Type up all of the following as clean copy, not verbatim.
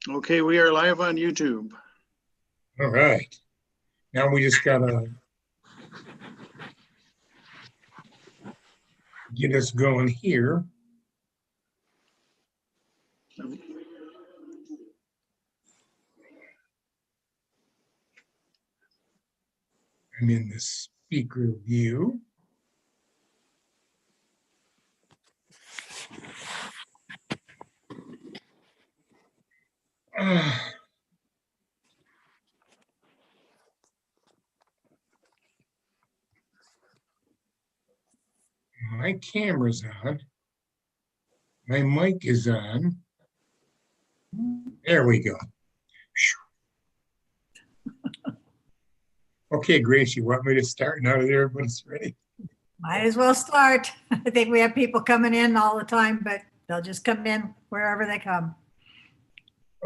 Okay, we are live on YouTube. All right. Now we just gotta get us going here. I'm in the speaker view. My camera's on. My mic is on. There we go. Okay, Grace, you want me to start now that everybody's ready? Might as well start. I think we have people coming in all the time, but they'll just come in wherever they come.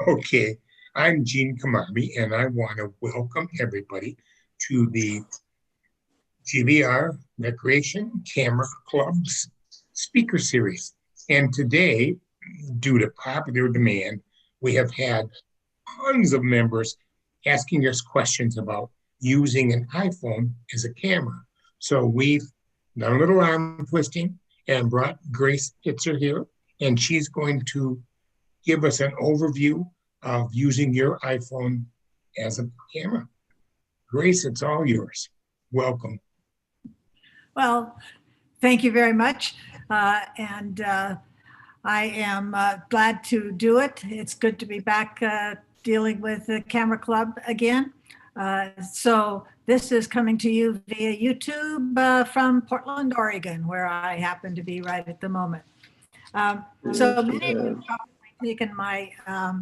Okay, I'm Gene Kamami, and I want to welcome everybody to the GVR Recreation Camera Club's speaker series. And today, due to popular demand, we have had tons of members asking us questions about using an iPhone as a camera. So we've done a little arm twisting and brought Grace Pitzer here, and she's going to give us an overview of using your iPhone as a camera. Grace, it's all yours. Welcome. Well, thank you very much. I am glad to do it. It's good to be back dealing with the Camera Club again. So this is coming to you via YouTube from Portland, Oregon, where I happen to be right at the moment. So many of you have probably taken my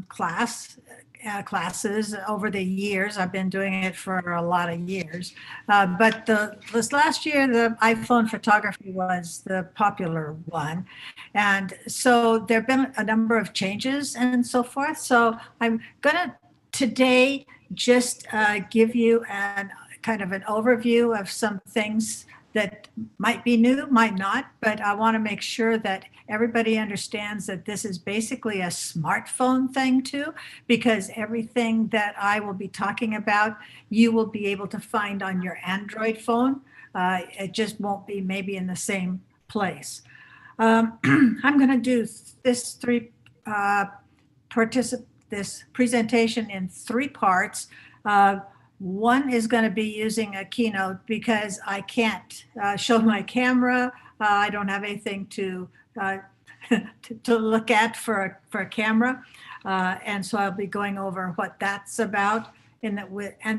classes over the years. I've been doing it for a lot of years. But this last year, the iPhone photography was the popular one. And so there have been a number of changes and so forth. So I'm going to today just give you kind of an overview of some things that might be new, might not, but I want to make sure that everybody understands that this is basically a smartphone thing too, because everything that I will be talking about, you will be able to find on your Android phone. It just won't be maybe in the same place. I'm going to do this this presentation in 3 parts. One is going to be using a keynote because I can't show my camera. I don't have anything to look at for a camera. And so I'll be going over what that's about. And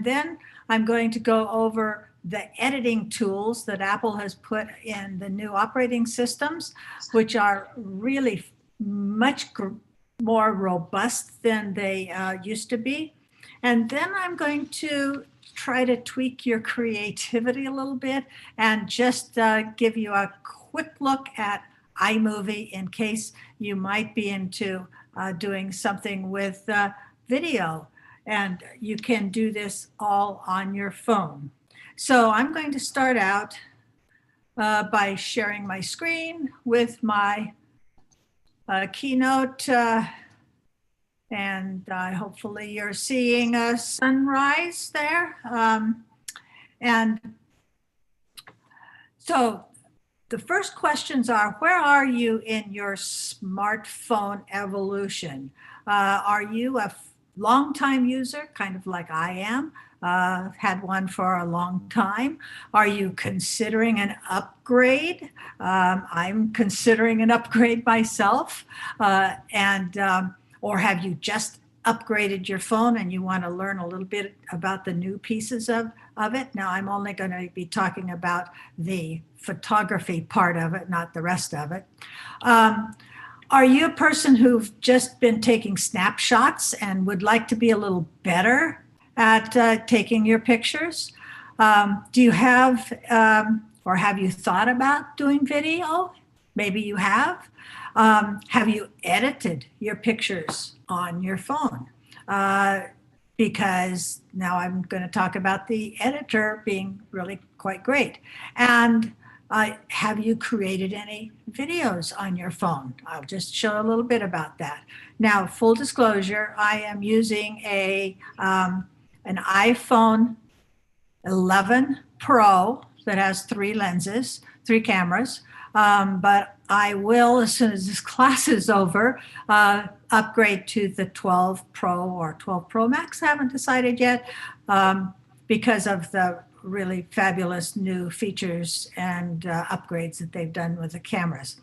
then I'm going to go over the editing tools that Apple has put in the new operating systems, which are really much more robust than they used to be. And then I'm going to try to tweak your creativity a little bit and just give you a quick look at iMovie in case you might be into doing something with video. And you can do this all on your phone. So I'm going to start out by sharing my screen with my keynote. And hopefully you're seeing a sunrise there. And so the first questions are, where are you in your smartphone evolution? Are you a long-time user, kind of like I am? Had one for a long time. Are you considering an upgrade? I'm considering an upgrade myself. Or have you just upgraded your phone and you want to learn a little bit about the new pieces of it? Now, I'm only going to be talking about the photography part of it, not the rest of it. Are you a person who've just been taking snapshots and would like to be a little better at taking your pictures? Do you have, or have you thought about doing video? Maybe you have. Have you edited your pictures on your phone? Because now I'm going to talk about the editor being really quite great. And have you created any videos on your phone? I'll just show a little bit about that. Now, full disclosure, I am using an iPhone 11 Pro that has 3 lenses, 3 cameras. But I will, as soon as this class is over, upgrade to the 12 Pro or 12 Pro Max. I haven't decided yet because of the really fabulous new features and upgrades that they've done with the cameras.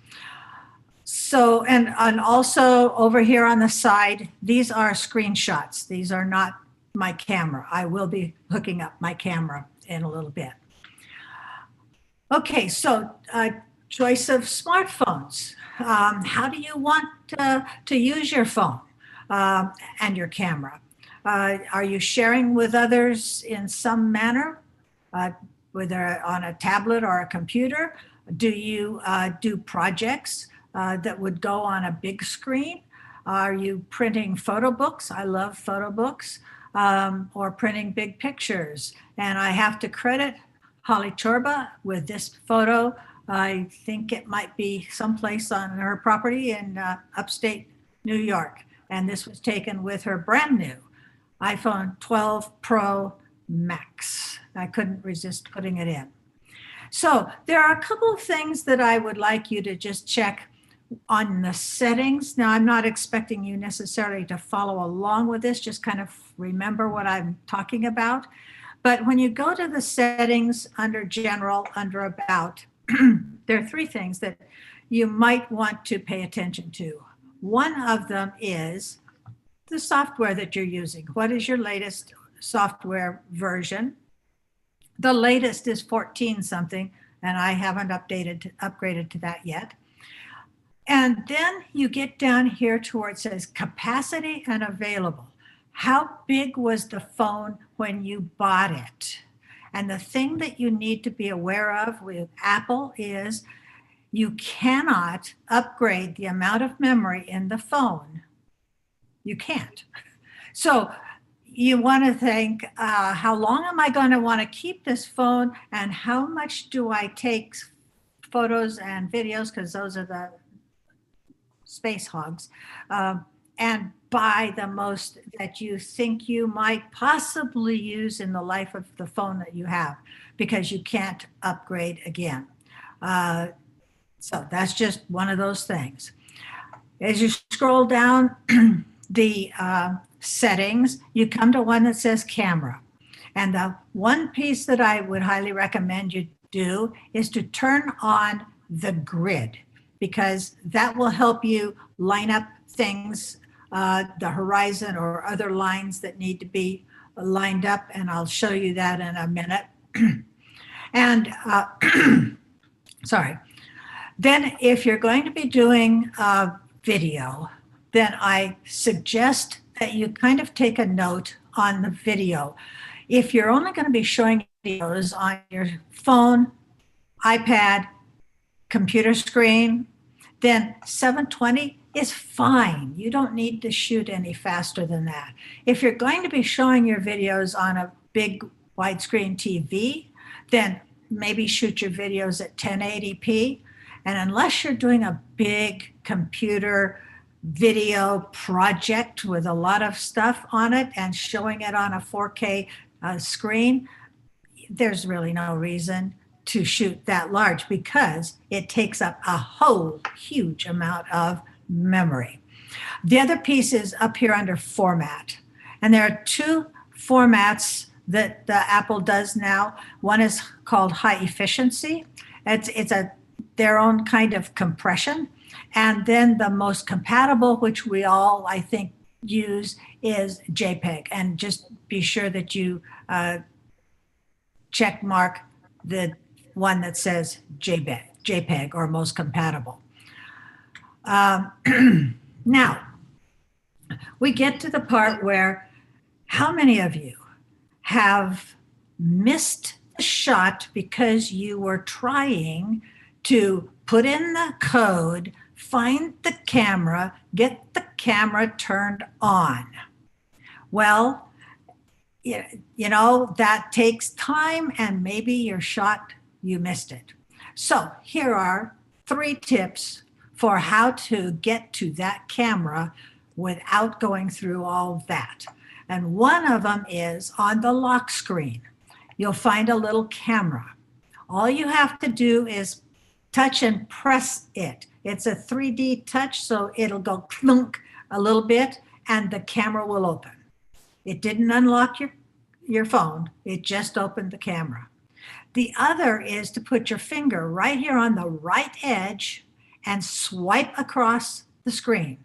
So, and also over here on the side, these are screenshots. These are not my camera. I will be hooking up my camera in a little bit. Okay, so choice of smartphones. How do you want to use your phone and your camera? Are you sharing with others in some manner, whether on a tablet or a computer? Do you do projects that would go on a big screen? Are you printing photo books? I love photo books, or printing big pictures. And I have to credit Holly Chorba with this photo. I think it might be someplace on her property in upstate New York. And this was taken with her brand new iPhone 12 Pro Max. I couldn't resist putting it in. So there are a couple of things that I would like you to just check on the settings. Now, I'm not expecting you necessarily to follow along with this, just kind of remember what I'm talking about. But when you go to the settings under General, under About, there are 3 things that you might want to pay attention to. One of them is the software that you're using. What is your latest software version? The latest is 14 something, and I haven't upgraded to that yet. And then you get down here to where it says capacity and available. How big was the phone when you bought it? And the thing that you need to be aware of with Apple is you cannot upgrade the amount of memory in the phone. You can't. So you want to think, how long am I going to want to keep this phone, and how much do I take photos and videos, because those are the space hogs, and buy the most that you think you might possibly use in the life of the phone that you have, because you can't upgrade again. So that's just one of those things. As you scroll down the settings, you come to one that says camera. And the one piece that I would highly recommend you do is to turn on the grid, because that will help you line up things, the horizon or other lines that need to be lined up. And I'll show you that in a minute. And sorry. Then if you're going to be doing video, then I suggest that you kind of take a note on the video. If you're only going to be showing videos on your phone, iPad, computer screen, then 720 is fine. You don't need to shoot any faster than that. If you're going to be showing your videos on a big widescreen TV, then maybe shoot your videos at 1080p. And unless you're doing a big computer video project with a lot of stuff on it and showing it on a 4K screen, there's really no reason to shoot that large, because it takes up a whole huge amount of memory. The other piece is up here under format. And there are 2 formats that Apple does now. One is called high efficiency. It's their own kind of compression. And then the most compatible, which we all, I think, use, is JPEG. And just be sure that you check mark the one that says JPEG or most compatible. Now, we get to the part where, how many of you have missed the shot because you were trying to put in the code, find the camera, get the camera turned on? Well, you know, that takes time, and maybe your shot, you missed it. So here are 3 tips for how to get to that camera without going through all that. And one of them is on the lock screen. You'll find a little camera. All you have to do is touch and press it. It's a 3D touch, so it'll go clunk a little bit and the camera will open. It didn't unlock your phone, it just opened the camera. The other is to put your finger right here on the right edge and swipe across the screen.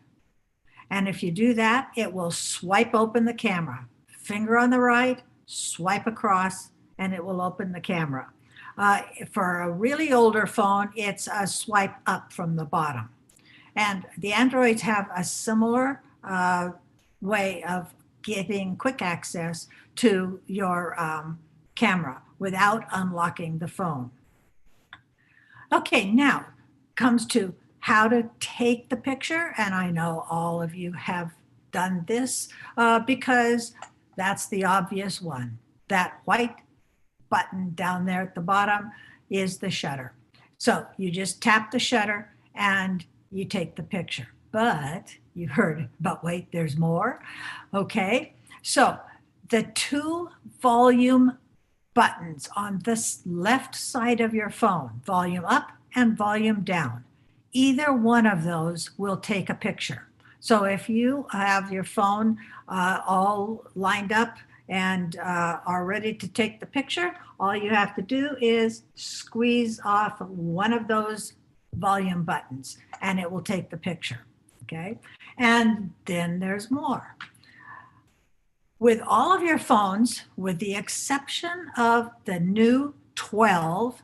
And if you do that, it will swipe open the camera. Finger on the right, swipe across, and it will open the camera. For a really older phone, it's a swipe up from the bottom. And the Androids have a similar way of getting quick access to your camera without unlocking the phone. Okay, now comes to how to take the picture. And I know all of you have done this because that's the obvious one. That white button down there at the bottom is the shutter. So you just tap the shutter and you take the picture. But you heard, but wait, there's more. Okay, so the 2 volume buttons on this left side of your phone, volume up and volume down, either one of those will take a picture. So if you have your phone all lined up and are ready to take the picture, all you have to do is squeeze off one of those volume buttons and it will take the picture, okay? And then there's more. With all of your phones, with the exception of the new 12,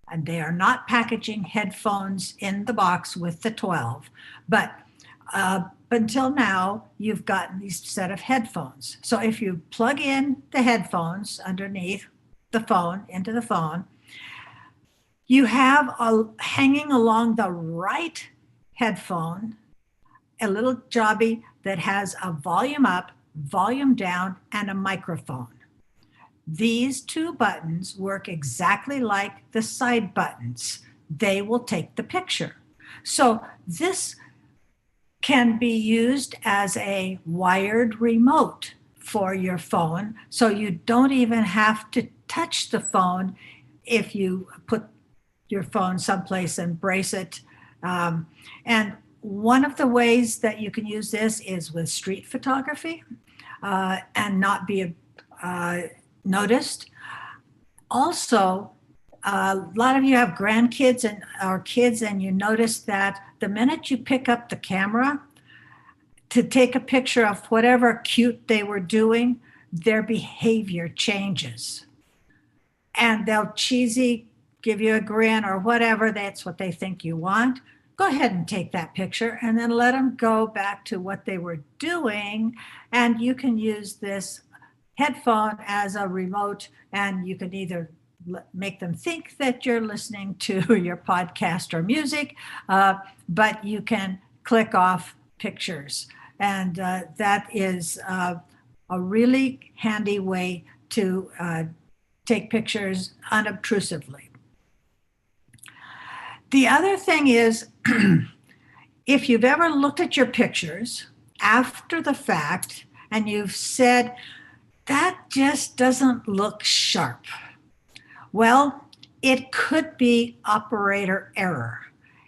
and they are not packaging headphones in the box with the 12, but until now, you've gotten these set of headphones. So if you plug in the headphones underneath the phone, into the phone, you have hanging along the right headphone, a little jobby that has a volume up, volume down, and a microphone. These 2 buttons work exactly like the side buttons. They will take the picture. So this can be used as a wired remote for your phone. So you don't even have to touch the phone if you put your phone someplace and brace it. And one of the ways that you can use this is with street photography and not be noticed. Also, a lot of you have grandkids or kids, and you notice that the minute you pick up the camera to take a picture of whatever cute they were doing, their behavior changes. And they'll cheesy give you a grin or whatever, that's what they think you want. Go ahead and take that picture and then let them go back to what they were doing. And you can use this headphone as a remote, and you can either make them think that you're listening to your podcast or music, but you can click off pictures. And that is a really handy way to take pictures unobtrusively. The other thing is, if you've ever looked at your pictures after the fact and you've said, that just doesn't look sharp. Well, it could be operator error.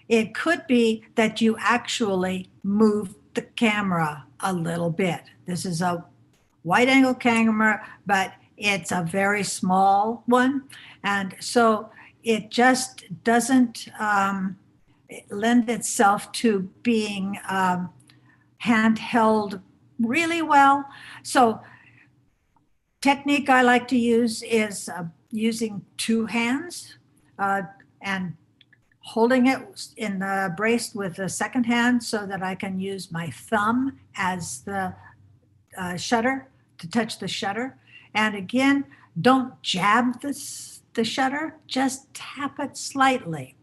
It could be that you actually moved the camera a little bit. This is a wide angle camera, but it's a very small one. And so it just doesn't lend itself to being handheld really well. So technique I like to use is using 2 hands and holding it in the brace with the second hand so that I can use my thumb as the shutter to touch the shutter. And again, don't jab the shutter, just tap it slightly.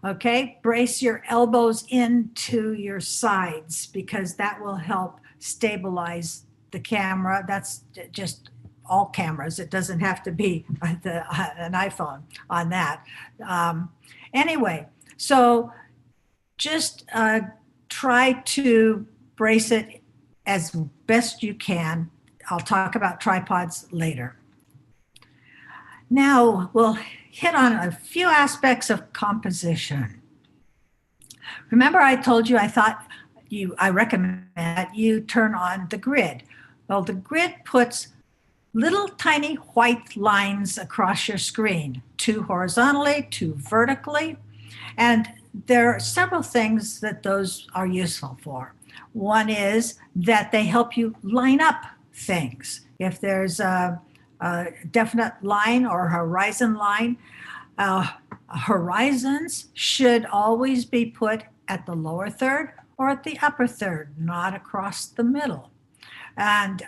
Okay, brace your elbows into your sides because that will help stabilize the camera. That's just all cameras. It doesn't have to be an iPhone on that. Anyway, so just try to brace it as best you can. I'll talk about tripods later. Now we'll hit on a few aspects of composition. Remember I told you I recommend that you turn on the grid. Well, the grid puts little tiny white lines across your screen, 2 horizontally, 2 vertically, and there are several things that those are useful for. One is that they help you line up things. If there's a definite line or horizon line, horizons should always be put at the lower third or at the upper third, not across the middle. And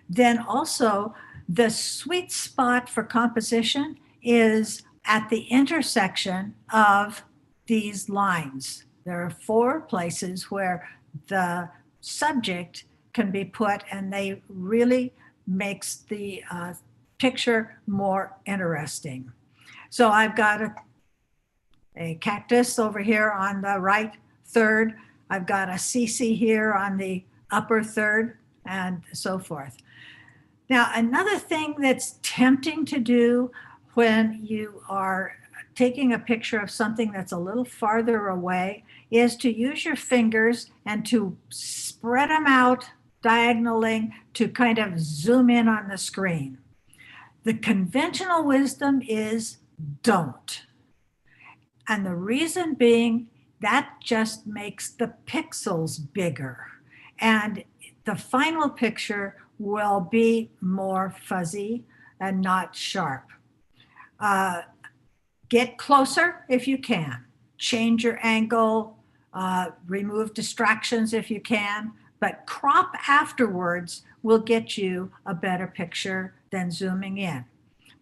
then also the sweet spot for composition is at the intersection of these lines. There are 4 places where the subject can be put, and they really makes the picture more interesting. So I've got a cactus over here on the right third. I've got a CC here on the upper third, and so forth. Now, another thing that's tempting to do when you are taking a picture of something that's a little farther away is to use your fingers and to spread them out diagonally to kind of zoom in on the screen. The conventional wisdom is don't. And the reason being that just makes the pixels bigger. And the final picture will be more fuzzy and not sharp. Get closer if you can. Change your angle, remove distractions if you can, but crop afterwards will get you a better picture than zooming in.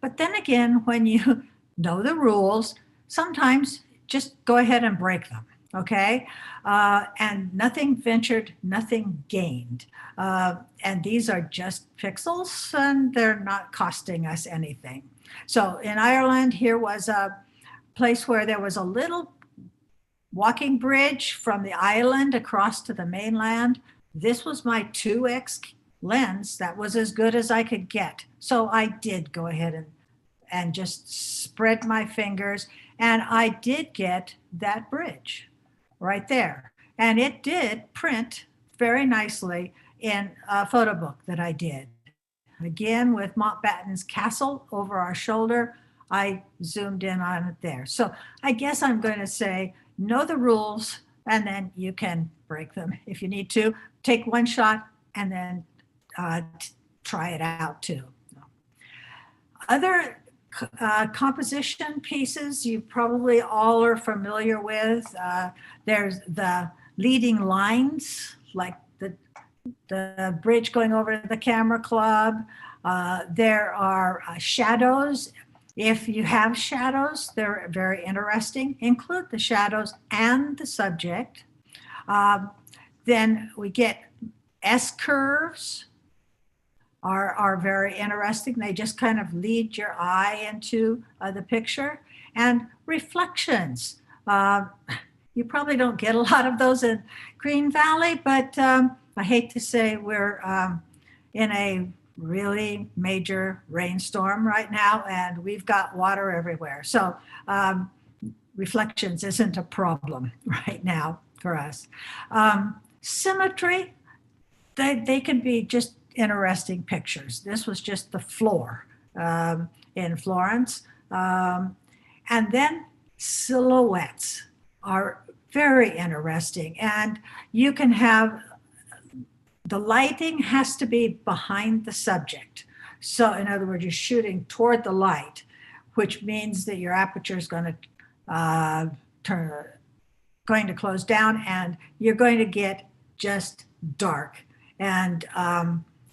But then again, when you know the rules, sometimes just go ahead and break them, okay? And nothing ventured, nothing gained. And these are just pixels and they're not costing us anything. So in Ireland, here was a place where there was a little walking bridge from the island across to the mainland. This was my 2x lens. That was as good as I could get. So I did go ahead and just spread my fingers, and I did get that bridge right there. And it did print very nicely in a photo book that I did. Again, with Mountbatten's castle over our shoulder, I zoomed in on it there. So I guess I'm going to say, know the rules, and then you can break them if you need to. Take one shot and then try it out too. Other composition pieces you probably all are familiar with. There's the leading lines, like the bridge going over to the camera club. There are shadows. If you have shadows, they're very interesting. Include the shadows and the subject. Then we get S-curves are very interesting. They just kind of lead your eye into the picture. And reflections. You probably don't get a lot of those in Green Valley, but I hate to say we're in a really major rainstorm right now, and we've got water everywhere. So reflections isn't a problem right now for us. Symmetry, they can be just interesting pictures. This was just the floor in Florence. And then silhouettes are very interesting. And you can have, the lighting has to be behind the subject. So in other words, you're shooting toward the light, which means that your aperture is going to close down, and you're going to get just dark. And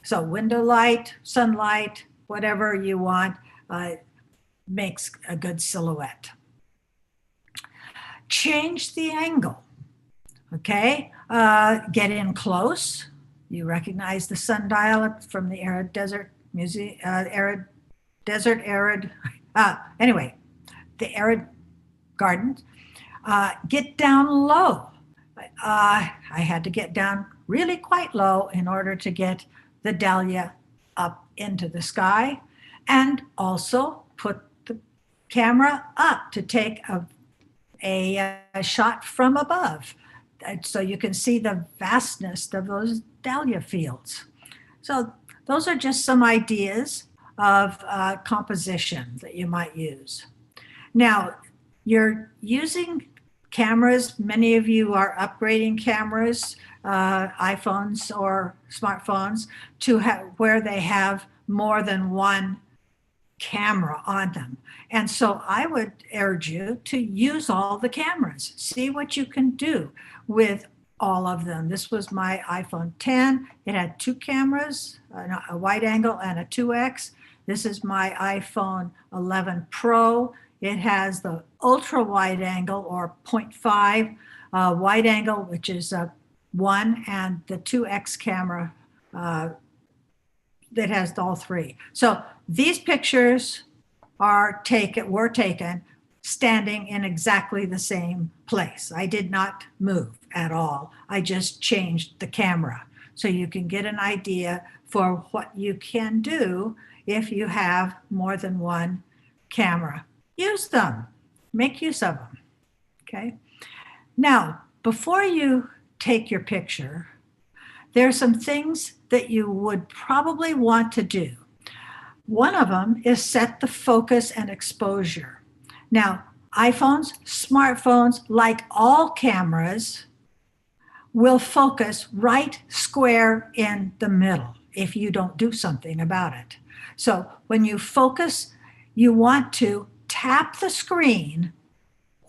so window light, sunlight, whatever you want, makes a good silhouette. Change the angle, okay? Get in close. You recognize the sundial from the arid desert arid, desert, arid, anyway, the arid gardens, get down low. I had to get down really quite low in order to get the dahlia up into the sky, and also put the camera up to take a shot from above, so you can see the vastness of those dahlia fields. So those are just some ideas of composition that you might use. Now, you're using cameras. Many of you are upgrading cameras, iPhones or smartphones, to where they have more than one camera on them. And so I would urge you to use all the cameras. See what you can do with all of them. This was my iPhone 10. It had two cameras, a wide angle and a 2x. This is my iPhone 11 Pro. It has the ultra wide angle, or 0.5 wide angle, which is 1, and the 2x camera that has all three. So these pictures were taken standing in exactly the same place. I did not move at all. I just changed the camera. So you can get an idea for what you can do if you have more than one camera. Use them, make use of them, okay? Now, before you take your picture, there are some things that you would probably want to do. One of them is set the focus and exposure. Now, iPhones, smartphones, like all cameras, will focus right square in the middle if you don't do something about it. So when you focus, you want to tap the screen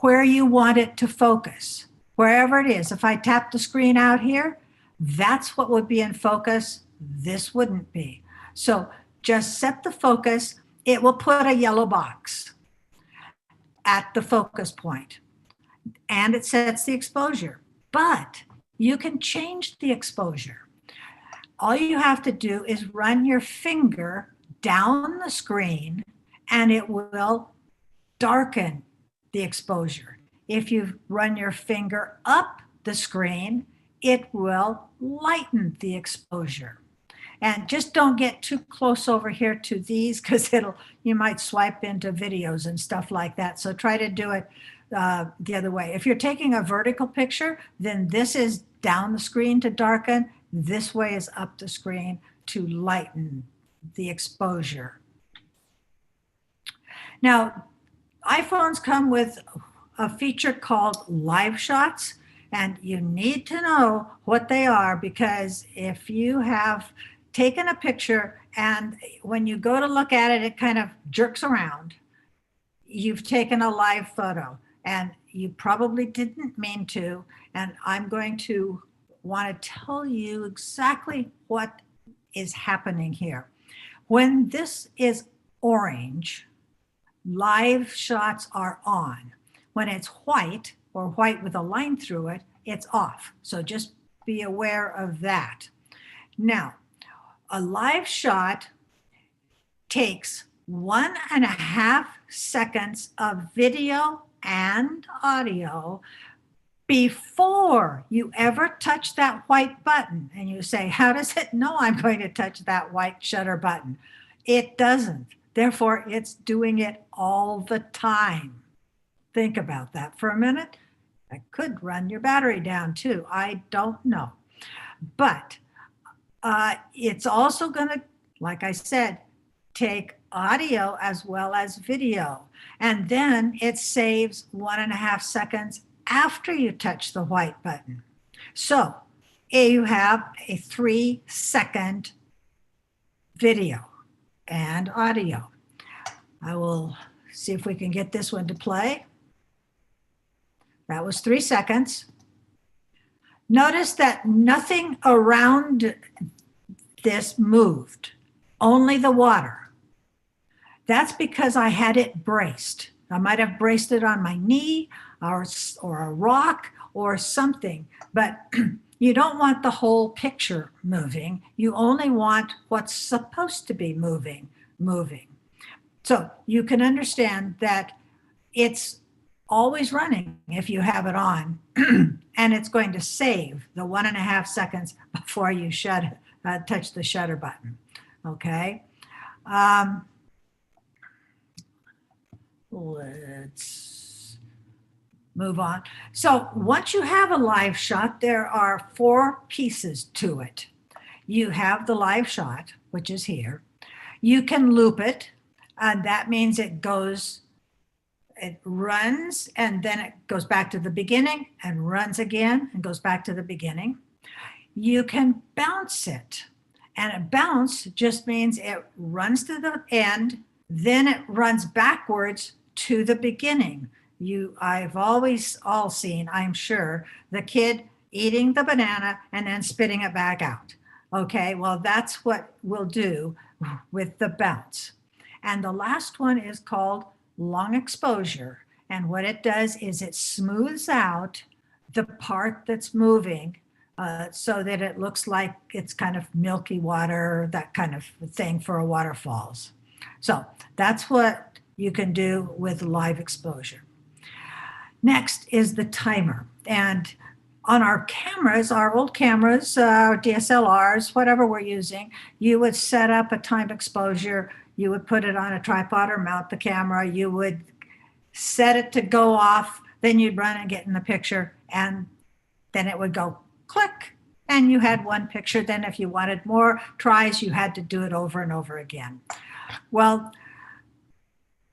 where you want it to focus, wherever it is. If I tap the screen out here, that's what would be in focus. This wouldn't be. So just set the focus. It will put a yellow box at the focus point, and it sets the exposure. But you can change the exposure. All you have to do is run your finger down the screen, and it will darken the exposure. If you run your finger up the screen, it will lighten the exposure. And just don't get too close over here to these, because you might swipe into videos and stuff like that. So try to do it the other way. If you're taking a vertical picture, then this is down the screen to darken. This way is up the screen to lighten the exposure. Now, iPhones come with a feature called live shots, and you need to know what they are, because if you have taken a picture and when you go to look at it, it kind of jerks around, you've taken a live photo, and you probably didn't mean to. And I'm going to want to tell you exactly what is happening here. When this is orange, live shots are on. When it's white, or white with a line through it, it's off. So just be aware of that. Now, a live shot takes 1.5 seconds of video and audio before you ever touch that white button. And you say, how does it know I'm going to touch that white shutter button? It doesn't. Therefore, it's doing it all the time. Think about that for a minute. That could run your battery down too. I don't know. But it's also going to, like I said, take audio as well as video. And then it saves 1.5 seconds after you touch the white button. So you have a 3-second video and audio. I will see if we can get this one to play. That was 3 seconds. Notice that nothing around this moved, only the water. That's because I had it braced. I might have braced it on my knee or a rock or something, but You don't want the whole picture moving. You only want what's supposed to be moving. So you can understand that it's always running if you have it on, and it's going to save the 1.5 seconds before you touch the shutter button. Okay. Let's move on. So once you have a live shot, there are 4 pieces to it. You have the live shot, which is here. You can loop it, and that means it runs, and then it goes back to the beginning and runs again and goes back to the beginning. You can bounce it, and a bounce just means it runs to the end, then it runs backwards to the beginning. I've always all seen, I'm sure, the kid eating the banana and then spitting it back out. Okay, well, that's what we'll do with the bounce. And the last one is called long exposure. And what it does is it smooths out the part that's moving so that it looks like it's kind of milky water, that kind of thing for a waterfalls. So that's what you can do with live exposure. Next is the timer. And on our cameras, our old cameras, DSLRs, whatever we're using, you would set up a time exposure. You would put it on a tripod or mount the camera. You would set it to go off. Then you'd run and get in the picture, and then it would go click, and you had one picture. Then if you wanted more tries, you had to do it over and over again. Well,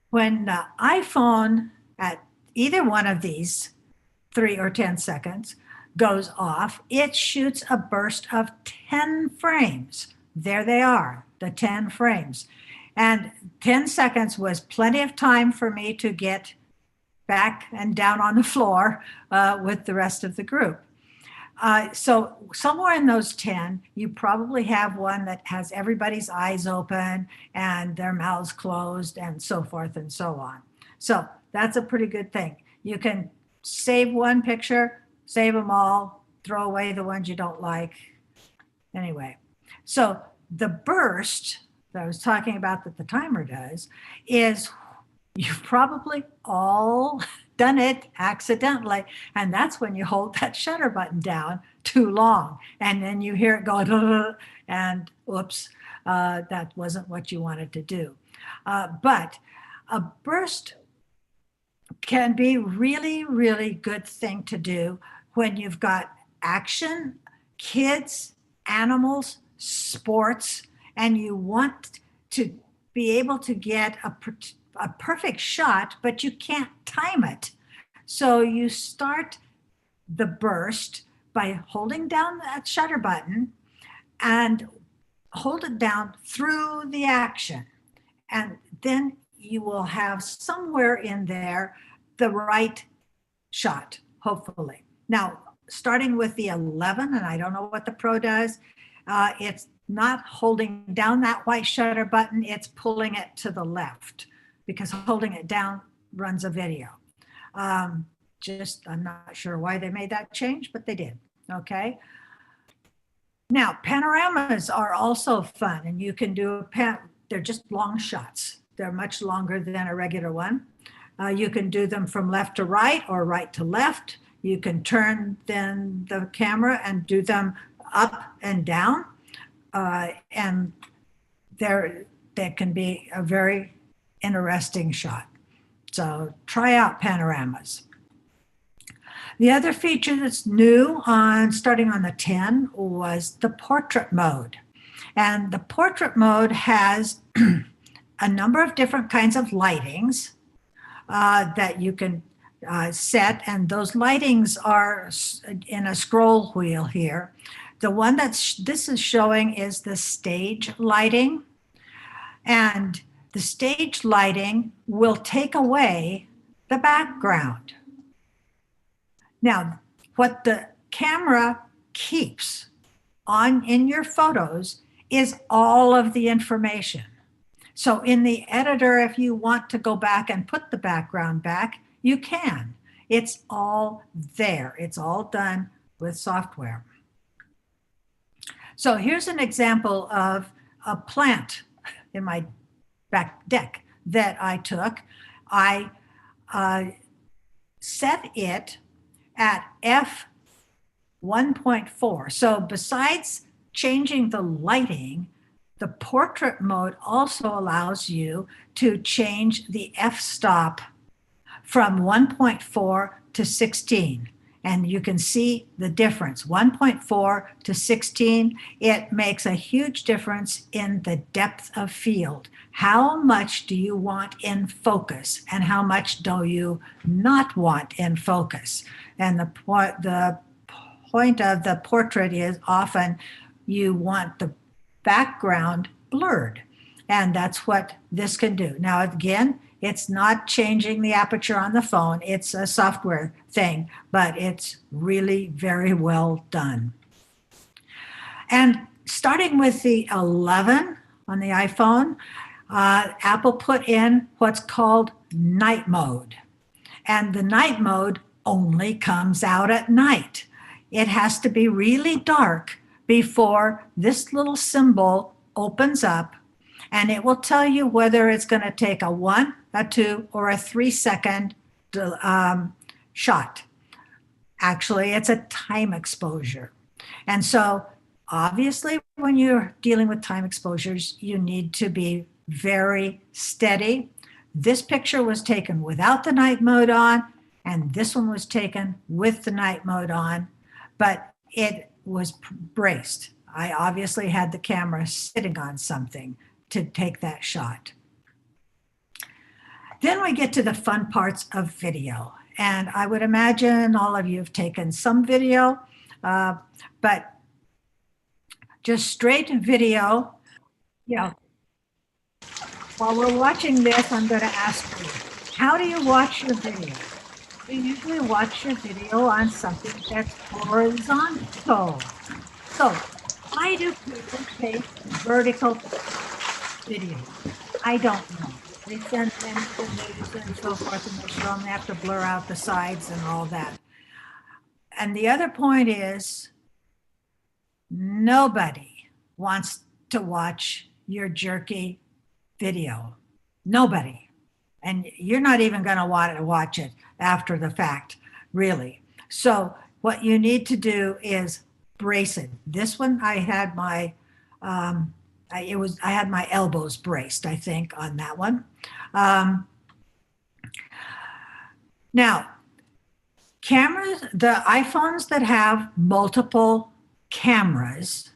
when the iPhone at either one of these 3 or 10 seconds goes off, it shoots a burst of 10 frames. There they are, the 10 frames. And 10 seconds was plenty of time for me to get back and down on the floor with the rest of the group. So somewhere in those 10, you probably have one that has everybody's eyes open and their mouths closed and so forth and so on. So that's a pretty good thing. You can save one picture, save them all, throw away the ones you don't like. Anyway, so the burst that I was talking about that the timer does is you've probably all done it accidentally, and that's when you hold that shutter button down too long, and then you hear it go, and oops, that wasn't what you wanted to do. But a burst can be really, really good thing to do when you've got action, kids, animals, sports, and you want to be able to get a perfect shot, but you can't time it. So you start the burst by holding down that shutter button and hold it down through the action. And then you will have somewhere in there the right shot, hopefully. Now, starting with the 11, and I don't know what the Pro does, it's not holding down that white shutter button, it's pulling it to the left, because holding it down runs a video. I'm not sure why they made that change, but they did, okay? Now, panoramas are also fun, and you can do they're just long shots. They're much longer than a regular one. You can do them from left to right or right to left. You can turn then the camera and do them up and down. And that can be a very interesting shot. So try out panoramas. The other feature that's new starting on the 10 was the portrait mode. And the portrait mode has a number of different kinds of lightings that you can set, and those lightings are in a scroll wheel here. The one this is showing is the stage lighting, and the stage lighting will take away the background. Now, what the camera keeps in your photos is all of the information. So in the editor, if you want to go back and put the background back, you can. It's all there. It's all done with software. So here's an example of a plant in my back deck that I took. I set it at f1.4. So besides changing the lighting, the portrait mode also allows you to change the f-stop from 1.4 to 16. And you can see the difference, 1.4 to 16. It makes a huge difference in the depth of field. How much do you want in focus and how much do you not want in focus? And the point of the portrait is often you want the background blurred. And that's what this can do. Now, again, it's not changing the aperture on the phone. It's a software thing, but it's really very well done. And starting with the 11 on the iPhone, Apple put in what's called night mode. And the night mode only comes out at night. It has to be really dark before this little symbol opens up, and it will tell you whether it's going to take a 1, a 2, or a 3-second shot. Actually, it's a time exposure. And so obviously when you're dealing with time exposures, you need to be very steady. This picture was taken without the night mode on, and this one was taken with the night mode on, but it was braced. I obviously had the camera sitting on something to take that shot. Then we get to the fun parts of video. And I would imagine all of you have taken some video, but just straight video, you know, while we're watching this, I'm going to ask you, how do you watch your video? You usually watch your video on something that's horizontal. So why do people take vertical video? I don't know. They send them to the news and so forth, and they show them they have to blur out the sides and all that. And the other point is, nobody wants to watch your jerky video. Nobody. And you're not even going to want to watch it after the fact, really. So what you need to do is brace it. This one, I had my I had my elbows braced, I think, on that one. Now, cameras, the iPhones that have multiple cameras,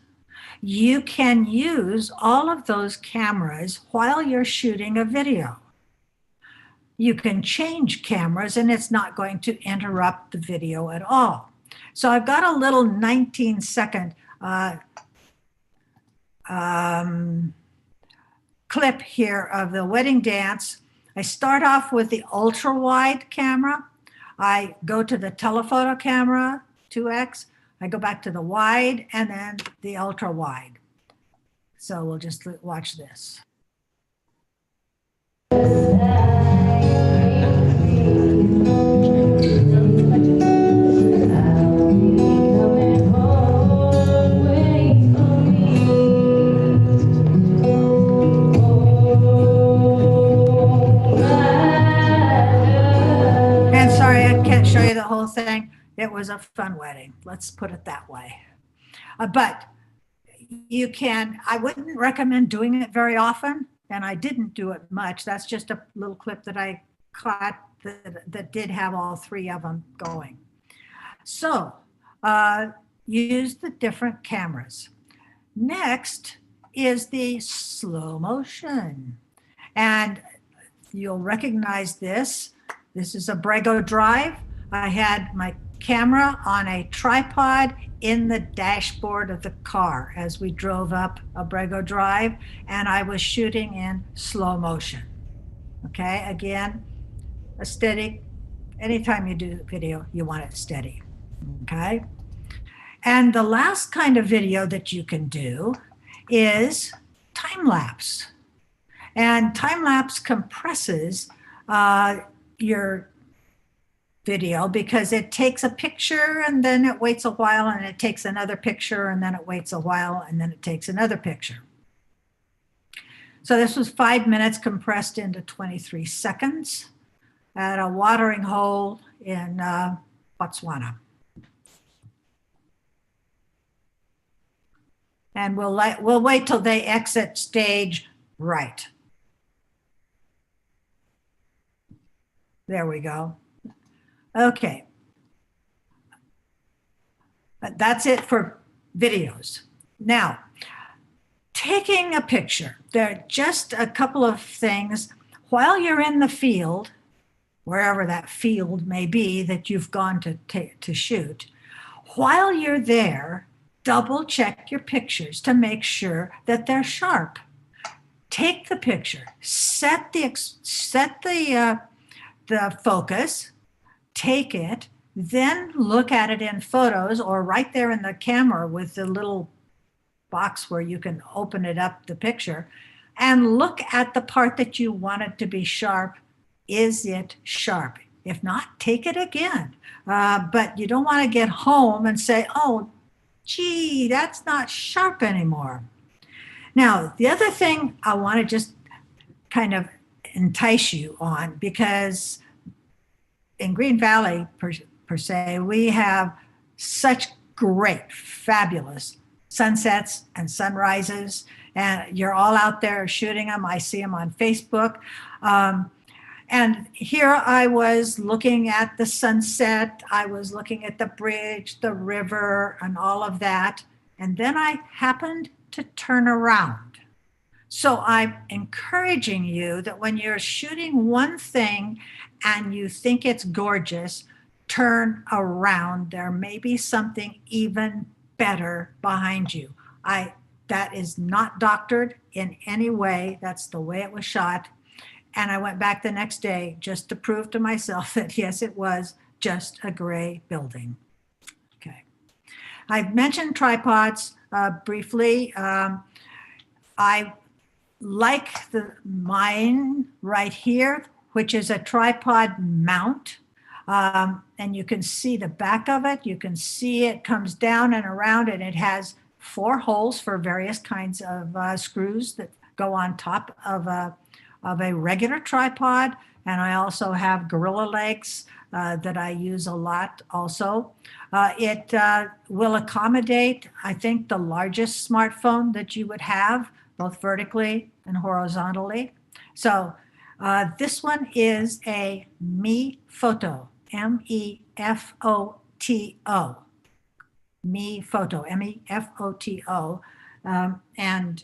you can use all of those cameras while you're shooting a video. You can change cameras and it's not going to interrupt the video at all. So I've got a little 19-second clip here of the wedding dance. I start off with the ultra wide camera. I go to the telephoto camera, 2x. I go back to the wide and then the ultra wide. So we'll just watch this. Show you the whole thing. It was a fun wedding. Let's put it that way. But you can, I wouldn't recommend doing it very often, and I didn't do it much. That's just a little clip that I caught that did have all three of them going. So use the different cameras. Next is the slow motion. And you'll recognize this. This is a Brago Drive. I had my camera on a tripod in the dashboard of the car as we drove up a Brago Drive, and I was shooting in slow motion. Okay, again, a steady, anytime you do video, you want it steady, okay? And the last kind of video that you can do is time-lapse. And time-lapse compresses your video because it takes a picture and then it waits a while and it takes another picture and then it waits a while and then it takes another picture. So this was 5 minutes compressed into 23 seconds at a watering hole in Botswana. And we'll wait till they exit stage right. There we go. Okay. That's it for videos. Now, taking a picture, there are just a couple of things while you're in the field, wherever that field may be that you've gone to shoot. While you're there, double check your pictures to make sure that they're sharp. Take the picture, set the focus, take it, then look at it in photos or right there in the camera with the little box where you can open it up, the picture, and look at the part that you want it to be sharp. Is it sharp? If not, take it again. But you don't want to get home and say, oh, gee, that's not sharp anymore. Now, the other thing I want to just kind of entice you on, because in Green Valley, per se, we have such great, fabulous sunsets and sunrises, and you're all out there shooting them. I see them on Facebook. And here I was looking at the sunset. I was looking at the bridge, the river, and all of that. And then I happened to turn around. So I'm encouraging you that when you're shooting one thing and you think it's gorgeous, turn around. There may be something even better behind you. That is not doctored in any way. That's the way it was shot. And I went back the next day just to prove to myself that yes, it was just a gray building. Okay. I've mentioned tripods briefly. I like mine right here, which is a tripod mount. And you can see the back of it. You can see it comes down and around, and it has 4 holes for various kinds of screws that go on top of a regular tripod. And I also have Gorilla legs that I use a lot also. It will accommodate, I think, the largest smartphone that you would have, both vertically and horizontally. So this one is a Me Photo, M-E-F-O-T-O. Me Photo, M-E-F-O-T-O. And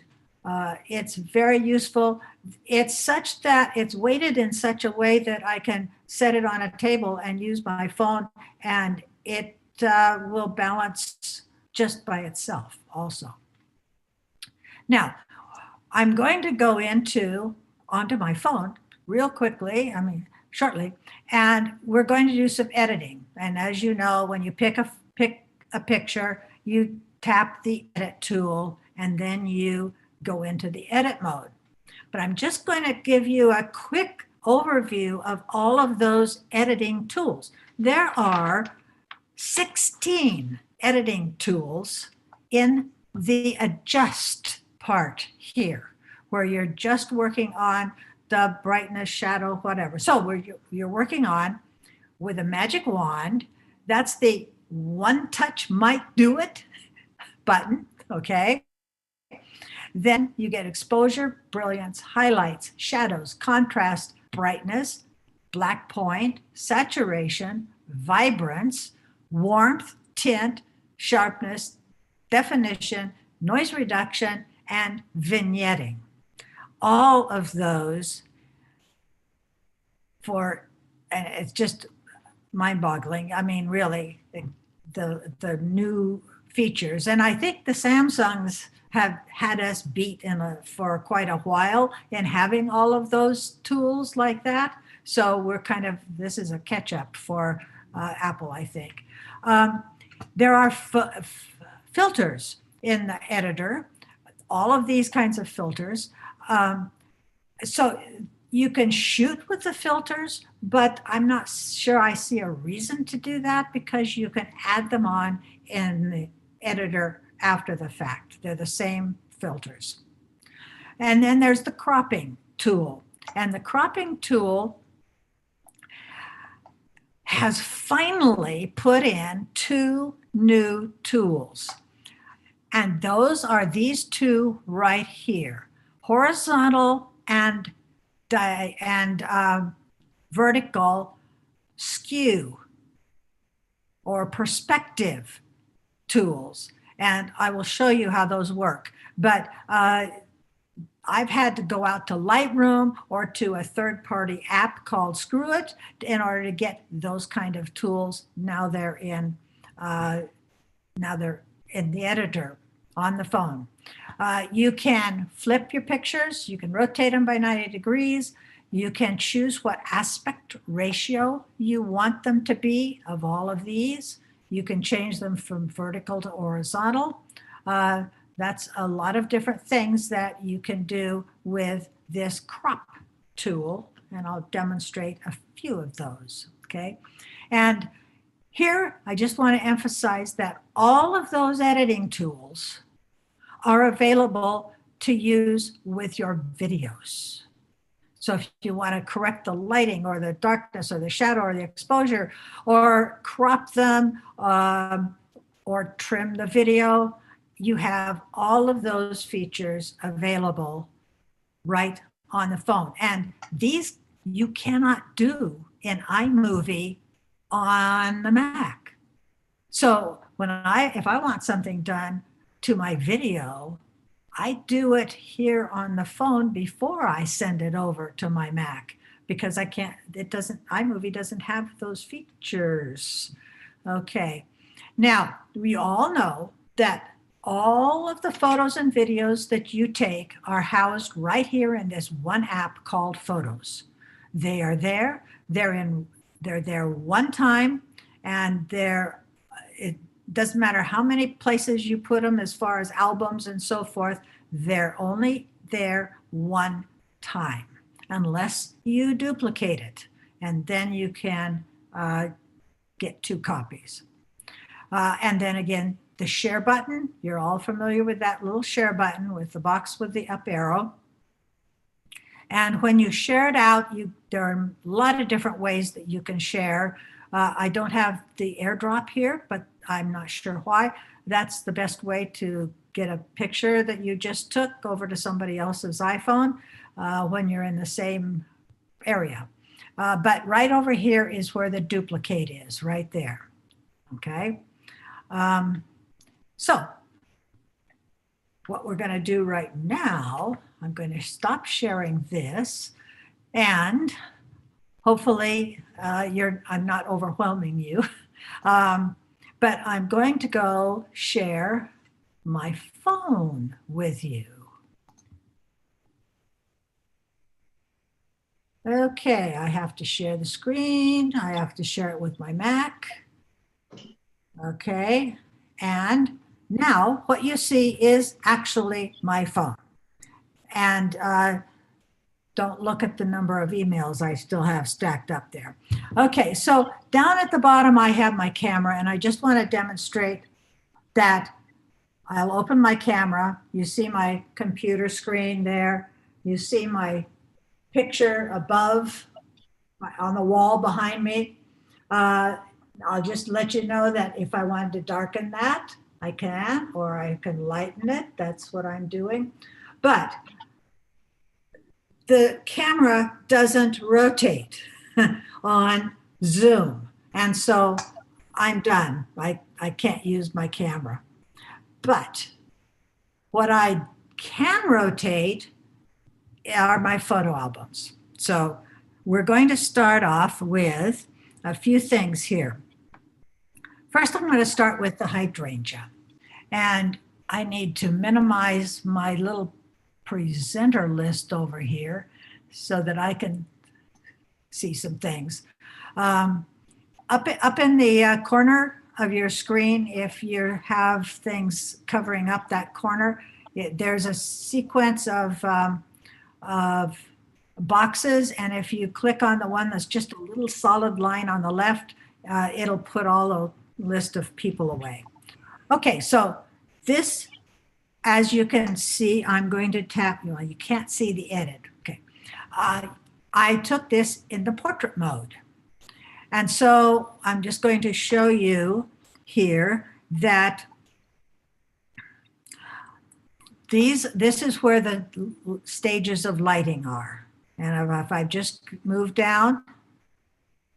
it's very useful. It's such that it's weighted in such a way that I can set it on a table and use my phone, and it will balance just by itself also. Now, I'm going to go onto my phone real quickly, shortly, and we're going to do some editing. And as you know, when you pick a picture, you tap the edit tool and then you go into the edit mode. But I'm just going to give you a quick overview of all of those editing tools. There are 16 editing tools in the adjust part here, where you're just working on the brightness, shadow, whatever. So you're working on with a magic wand. That's the one touch might do it button, okay? Then you get exposure, brilliance, highlights, shadows, contrast, brightness, black point, saturation, vibrance, warmth, tint, sharpness, definition, noise reduction, and vignetting. All of those and it's just mind-boggling. Really, the new features. And I think the Samsungs have had us beat for quite a while in having all of those tools like that. So we're this is a catch-up for Apple, I think. There are filters in the editor, all of these kinds of filters. So You can shoot with the filters, but I'm not sure I see a reason to do that because you can add them on in the editor after the fact. They're the same filters. And then there's the cropping tool. And the cropping tool has finally put in 2 new tools. And those are these 2 right here, horizontal and vertical skew or perspective tools. And I will show you how those work. But I've had to go out to Lightroom or to a third-party app called Screw It in order to get those kind of tools. Now they're in the editor on the phone. You can flip your pictures. You can rotate them by 90 degrees. You can choose what aspect ratio you want them to be of all of these. You can change them from vertical to horizontal. That's a lot of different things that you can do with this crop tool, and I'll demonstrate a few of those, okay? And here, I just want to emphasize that all of those editing tools are available to use with your videos. So if you want to correct the lighting or the darkness or the shadow or the exposure or crop them or trim the video, you have all of those features available right on the phone. And these you cannot do in iMovie on the Mac. So if I want something done to my video, I do it here on the phone before I send it over to my Mac because iMovie doesn't have those features. Okay. Now, we all know that all of the photos and videos that you take are housed right here in this one app called Photos. They are there. They're there one time, and it doesn't matter how many places you put them as far as albums and so forth. They're only there one time unless you duplicate it, and then you can get 2 copies. And then again, the share button, you're all familiar with that little share button with the box with the up arrow. And when you share it out, there are a lot of different ways that you can share. I don't have the airdrop here, but I'm not sure why. That's the best way to get a picture that you just took over to somebody else's iPhone when you're in the same area. But right over here is where the duplicate is, right there. Okay. So what we're going to do right now, I'm going to stop sharing this, and hopefully I'm not overwhelming you, but I'm going to go share my phone with you. Okay, I have to share the screen. I have to share it with my Mac. Okay, and now what you see is actually my phone. And don't look at the number of emails I still have stacked up there. Okay, so down at the bottom I have my camera, and I just want to demonstrate that I'll open my camera. You see my computer screen there. You see my picture above on the wall behind me. I'll just let you know that if I wanted to darken that, I can, or I can lighten it. That's what I'm doing. But the camera doesn't rotate on Zoom. And so I'm done. I can't use my camera. But what I can rotate are my photo albums. So we're going to start off with a few things here. First, I'm going to start with the hydrangea. And I need to minimize my little presenter list over here so that I can see some things. Up in the corner of your screen, if you have things covering up that corner, there's a sequence of boxes, and if you click on the one that's just a little solid line on the left, it'll put all a list of people away. Okay, so this, as you can see, I'm going to tap, well, you can't see the edit. Okay, I took this in the portrait mode. And so I'm just going to show you here that this is where the stages of lighting are. And if I just move down,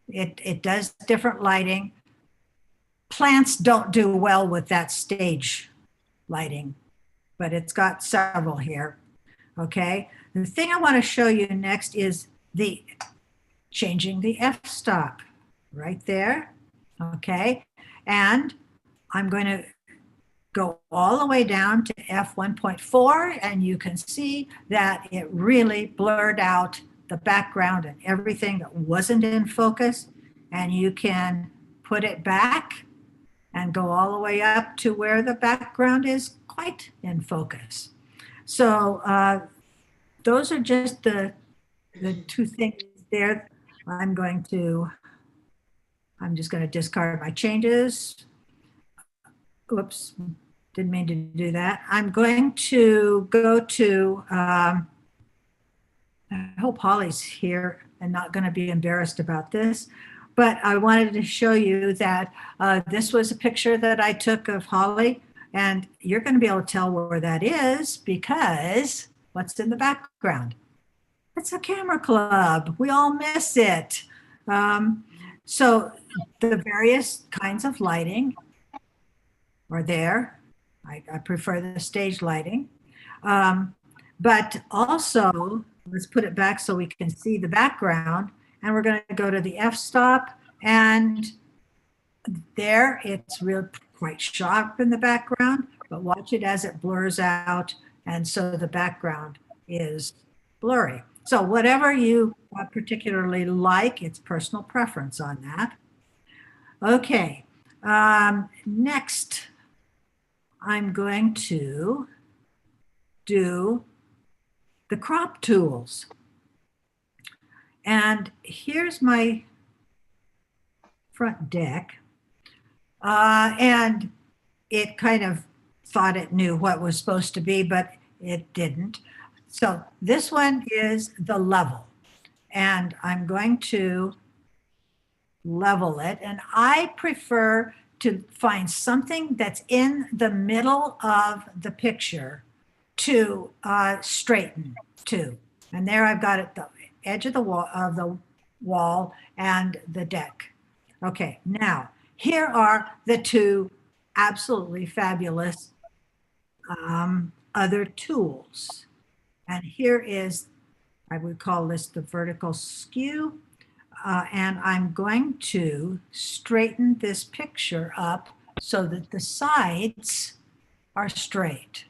it does different lighting. Plants don't do well with that stage lighting, but it's got several here. Okay. The thing I want to show you next is changing the f-stop right there. Okay. And I'm going to go all the way down to f1.4, and you can see that it really blurred out the background and everything that wasn't in focus. And you can put it back and go all the way up to where the background is quite in focus. So those are just the two things there. I'm just going to discard my changes. Oops, didn't mean to do that. I'm going to go to, I hope Holly's here and not going to be embarrassed about this, but I wanted to show you that this was a picture that I took of Holly, and you're going to be able to tell where that is because what's in the background? It's a camera club. We all miss it. So the various kinds of lighting are there. I prefer the stage lighting. But also, let's put it back so we can see the background. And we're going to go to the f-stop. And there, it's real quite sharp in the background. But watch it as it blurs out. And so the background is blurry. So whatever you particularly like, it's personal preference on that. Okay, next I'm going to do the crop tools. And here's my front deck. And it kind of thought it knew what was supposed to be, but it didn't. So this one is the level, and I'm going to level it. And I prefer to find something that's in the middle of the picture to straighten to. And there I've got it, the edge of the wall and the deck. Okay, now here are the two absolutely fabulous other tools. And here is, I would call this the vertical skew. And I'm going to straighten this picture up so that the sides are straight.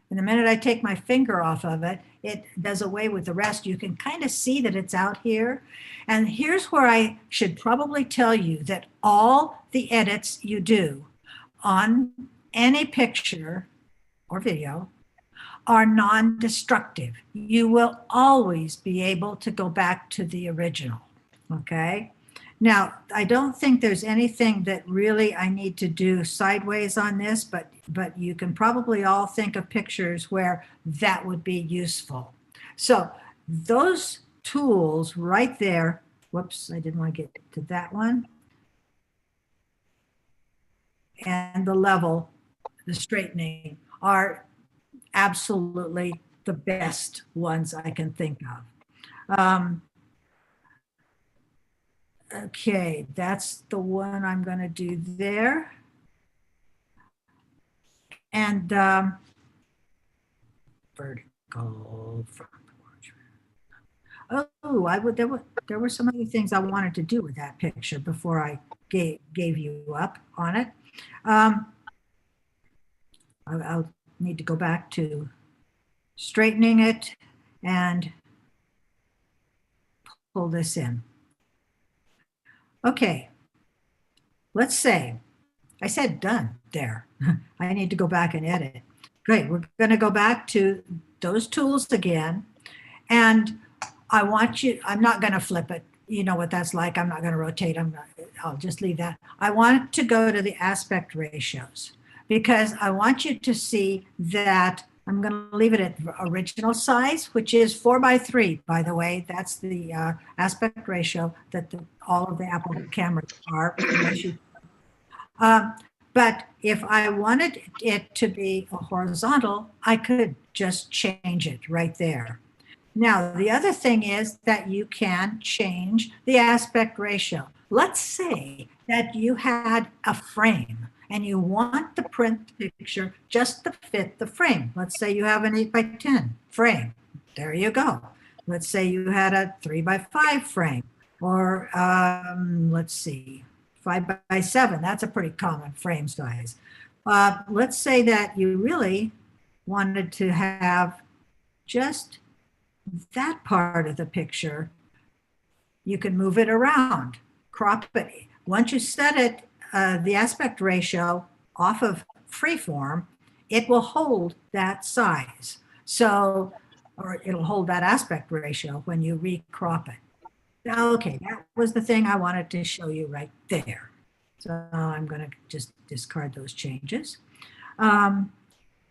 And the minute I take my finger off of it, it does away with the rest. You can kind of see that it's out here. And here's where I should probably tell you that all the edits you do on any picture or video are non-destructive. You will always be able to go back to the original, okay? Now, I don't think there's anything that really I need to do sideways on this, but you can probably all think of pictures where that would be useful. So those tools right there, whoops, I didn't want to get to that one. And the level, the straightening are absolutely the best ones I can think of. Okay, that's the one I'm going to do there. And vertical front portrait. Oh, there were some other things I wanted to do with that picture before I gave you up on it. I'll need to go back to straightening it and pull this in. Okay, let's say, I said done there. I need to go back and edit. Great, we're going to go back to those tools again. And I want you, I'm not going to flip it. You know what that's like. I'm not going to rotate. I'll just leave that. I want to go to the aspect ratios because I want you to see that I'm going to leave it at original size, which is 4:3, by the way. That's the aspect ratio that all of the Apple cameras are. But if I wanted it to be a horizontal, I could just change it right there. Now, the other thing is that you can change the aspect ratio. Let's say that you had a frame and you want the print picture just to fit the frame. Let's say you have an 8:10 frame. There you go. Let's say you had a 3:5 frame, or let's see, 5:7. That's a pretty common frame size. Let's say that you really wanted to have just that part of the picture. You can move it around, crop it. Once you set it, the aspect ratio off of freeform, it will hold that size. So, or it'll hold that aspect ratio when you recrop it. Okay, that was the thing I wanted to show you right there. So I'm going to just discard those changes.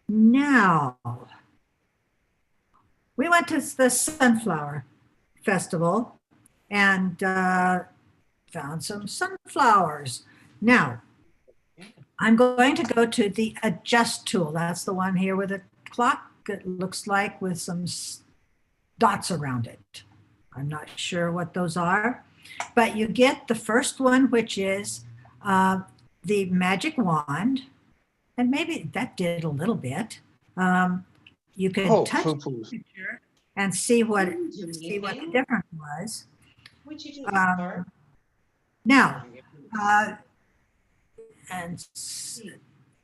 Now, we went to the Sunflower Festival and found some sunflowers. Now, I'm going to go to the Adjust tool. That's the one here with a clock, it looks like, with some dots around it. I'm not sure what those are, but you get the first one, which is the magic wand, and maybe that did a little bit. You can touch the picture and see what the difference was. Now, and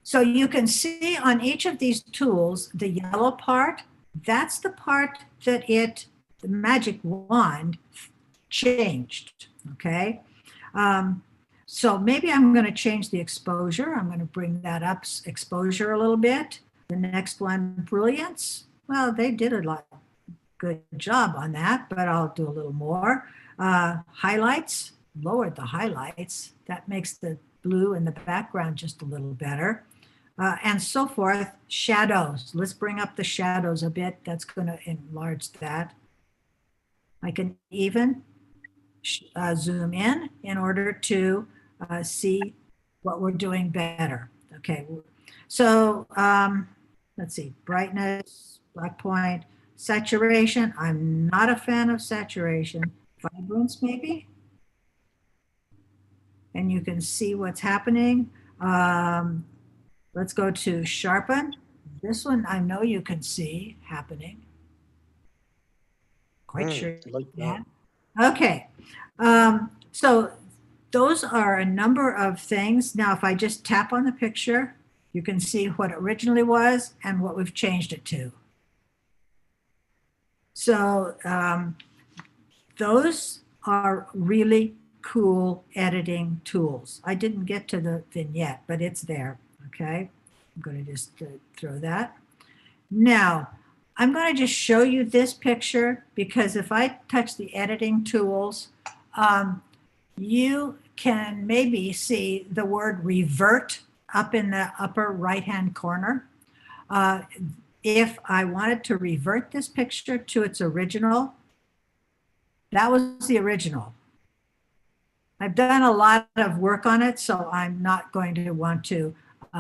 so you can see on each of these tools, the yellow part, that's the part that the magic wand changed, okay? So maybe I'm going to change the exposure. I'm going to bring that up, exposure a little bit. The next one, brilliance. Well, they did a good job on that, but I'll do a little more. Highlights, lowered the highlights. That makes the blue in the background just a little better. And so forth. Shadows. Let's bring up the shadows a bit. That's going to enlarge that. I can even zoom in order to see what we're doing better. Okay, so let's see, brightness, black point, saturation. I'm not a fan of saturation. Vibrance, maybe? And you can see what's happening. Let's go to sharpen. This one I know you can see happening. Quite sure. Like that. Okay, so those are a number of things. Now, if I just tap on the picture, you can see what it originally was and what we've changed it to. So those are really cool editing tools. I didn't get to the vignette, but it's there, okay? I'm going to just throw that. Now, I'm going to just show you this picture because if I touch the editing tools, you can maybe see the word revert up in the upper right-hand corner. If I wanted to revert this picture to its original, that was the original. I've done a lot of work on it, so I'm not going to want to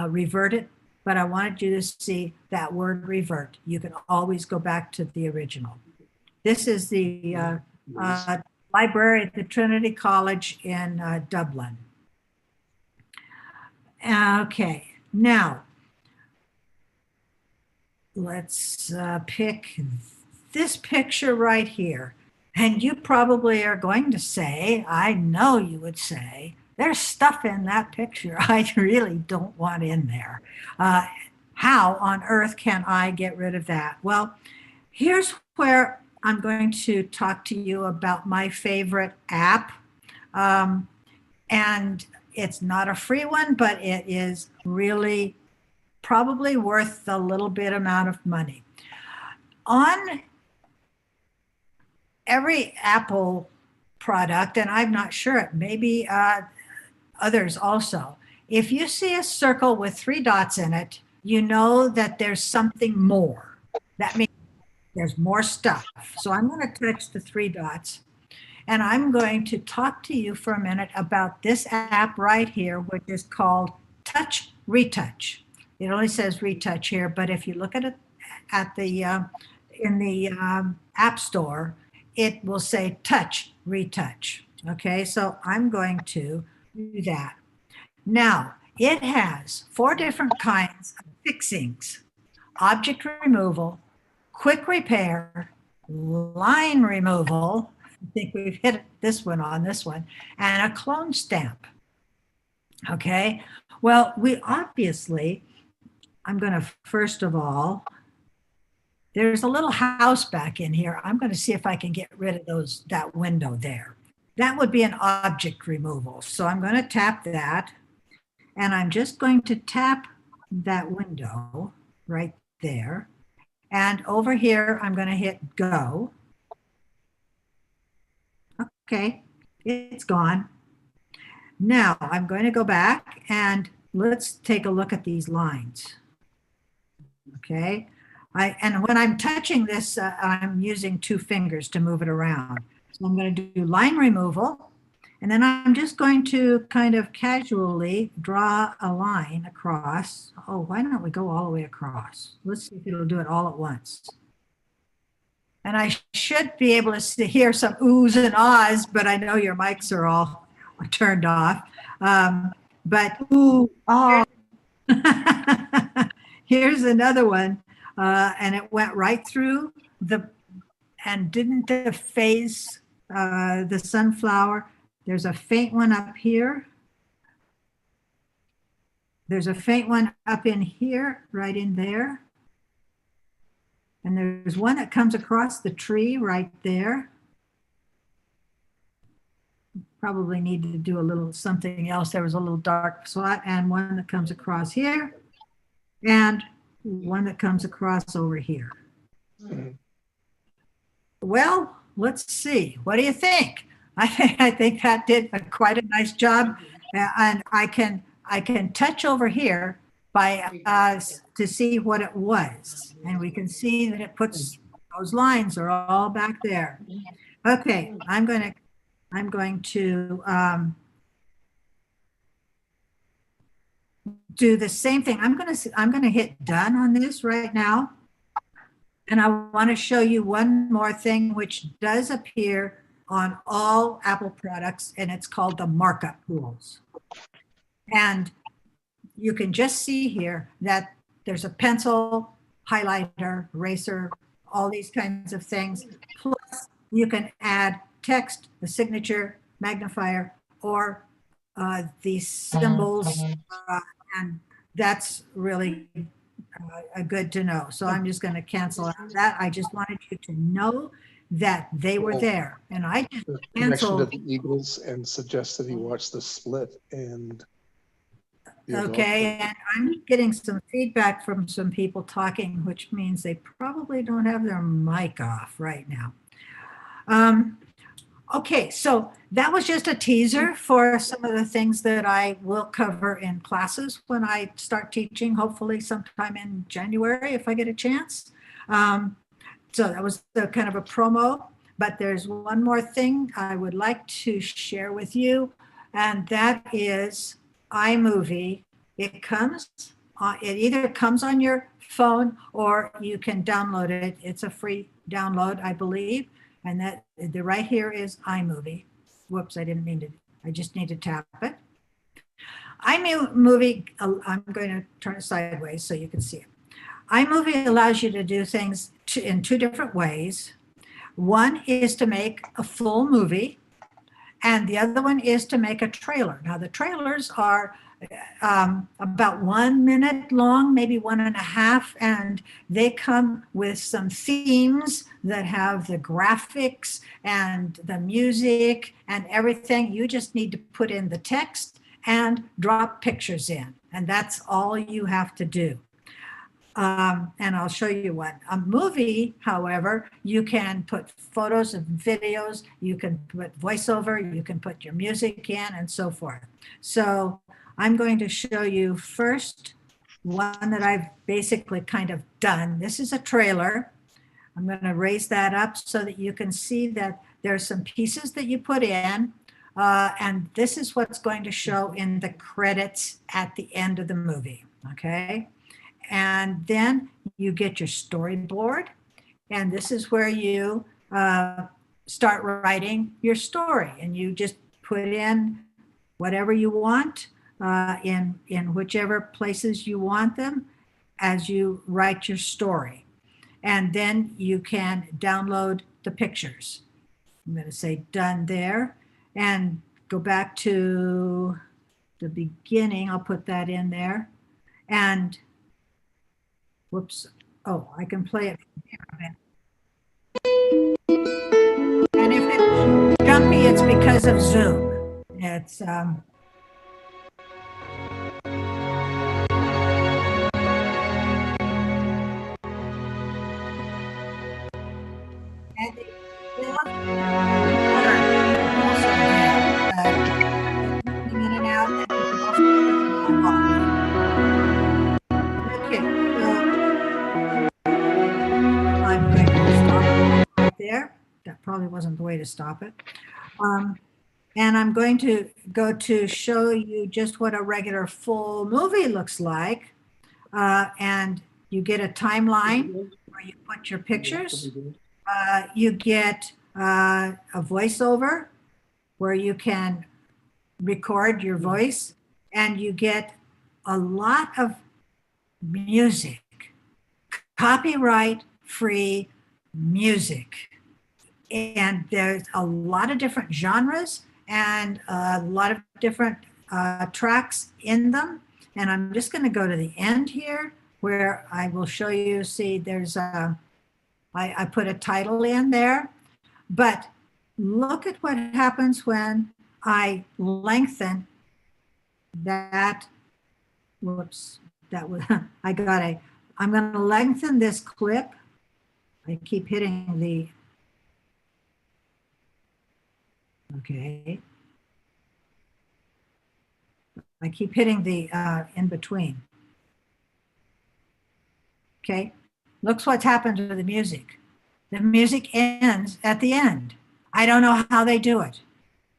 revert it, but I wanted you to see that word revert. You can always go back to the original. This is the library at the Trinity College in Dublin. Okay, now let's pick this picture right here. And you probably are going to say, I know you would say, there's stuff in that picture I really don't want in there. How on earth can I get rid of that? Well, here's where I'm going to talk to you about my favorite app. And it's not a free one, but it is really probably worth the little bit amount of money. on every Apple product, and I'm not sure, maybe others also, if you see a circle with 3 dots in it, you know that there's something more. That means there's more stuff. So I'm going to touch the 3 dots, and I'm going to talk to you for a minute about this app right here, which is called Touch Retouch. It only says retouch here, but if you look at it at the in the App Store, it will say Touch Retouch. Okay, so I'm going to do that. Now, it has 4 different kinds of fixings: object removal, quick repair, line removal. I think we've hit this one on this one, and a clone stamp. Okay, well, we obviously, I'm going to first of all, there's a little house back in here. I'm going to see if I can get rid of that window there. That would be an object removal. So I'm going to tap that, and I'm just going to tap that window right there. And over here, I'm going to hit go. Okay, it's gone. Now I'm going to go back and let's take a look at these lines. Okay, and when I'm touching this, I'm using 2 fingers to move it around. So I'm going to do line removal, and then I'm just going to kind of casually draw a line across. Oh, why don't we go all the way across? Let's see if it'll do it all at once. And I should be able to hear some oohs and ahs, but I know your mics are all turned off. But ooh, ah. Here's another one, and it went right through and didn't phase the sunflower. There's a faint one up here. There's a faint one up in here, right in there. And there's one that comes across the tree right there. Probably needed to do a little something else. There was a little dark spot, and one that comes across here, and one that comes across over here. Well, let's see. What do you think? I think that did quite a nice job, and I can touch over here by to see what it was, and we can see that it puts those lines are all back there. Okay, I'm going to do the same thing. I'm going to hit done on this right now, and I want to show you one more thing which does appear on all Apple products, and it's called the markup tools. And you can just see here that there's a pencil, highlighter, eraser, all these kinds of things. Plus, you can add text, the signature, magnifier, or these symbols, and that's really good to know. So I'm just going to cancel out that. I just wanted you to know that they were there, and I just canceled. Connection to the Eagles and suggested he watch The Split and. Okay, and I'm getting some feedback from some people talking, which means they probably don't have their mic off right now. Okay, so that was just a teaser for some of the things that I will cover in classes when I start teaching, hopefully sometime in January if I get a chance. So that was kind of a promo, but there's one more thing I would like to share with you, and that is iMovie. It either comes on your phone or you can download it. It's a free download, I believe. And that right here is iMovie. Whoops, I didn't mean to, I just need to tap it. iMovie, I'm going to turn it sideways so you can see it. iMovie allows you to do things in 2 different ways. One is to make a full movie, and the other one is to make a trailer. Now the trailers are about 1 minute long, maybe 1.5, and they come with some themes that have the graphics and the music and everything. You just need to put in the text and drop pictures in, and that's all you have to do. And I'll show you one. A movie, however, you can put photos and videos, you can put voiceover, you can put your music in, and so forth. So I'm going to show you first one that I've basically kind of done. This is a trailer. I'm going to raise that up so that you can see that there's some pieces that you put in. And this is what's going to show in the credits at the end of the movie. Okay. And then you get your storyboard. And this is where you start writing your story. And you just put in whatever you want in whichever places you want them as you write your story. And then you can download the pictures. I'm going to say done there and go back to the beginning. I'll put that in there. And whoops. Oh, I can play it from here. And if it's jumpy, it's because of Zoom. It's and in and out. Okay, so I'm going to stop it right there. That probably wasn't the way to stop it. And I'm going to go to show you just what a regular full movie looks like. And you get a timeline where you put your pictures. You get a voiceover where you can record your voice, and you get a lot of music, copyright free music. And there's a lot of different genres and a lot of different tracks in them. And I'm just going to go to the end here where I will show you, see, there's I put a title in there, but look at what happens when I lengthen that. Whoops, that was, I'm going to lengthen this clip. I keep hitting the, okay. I keep hitting the in between. Okay, looks what's happened to the music. The music ends at the end. I don't know how they do it,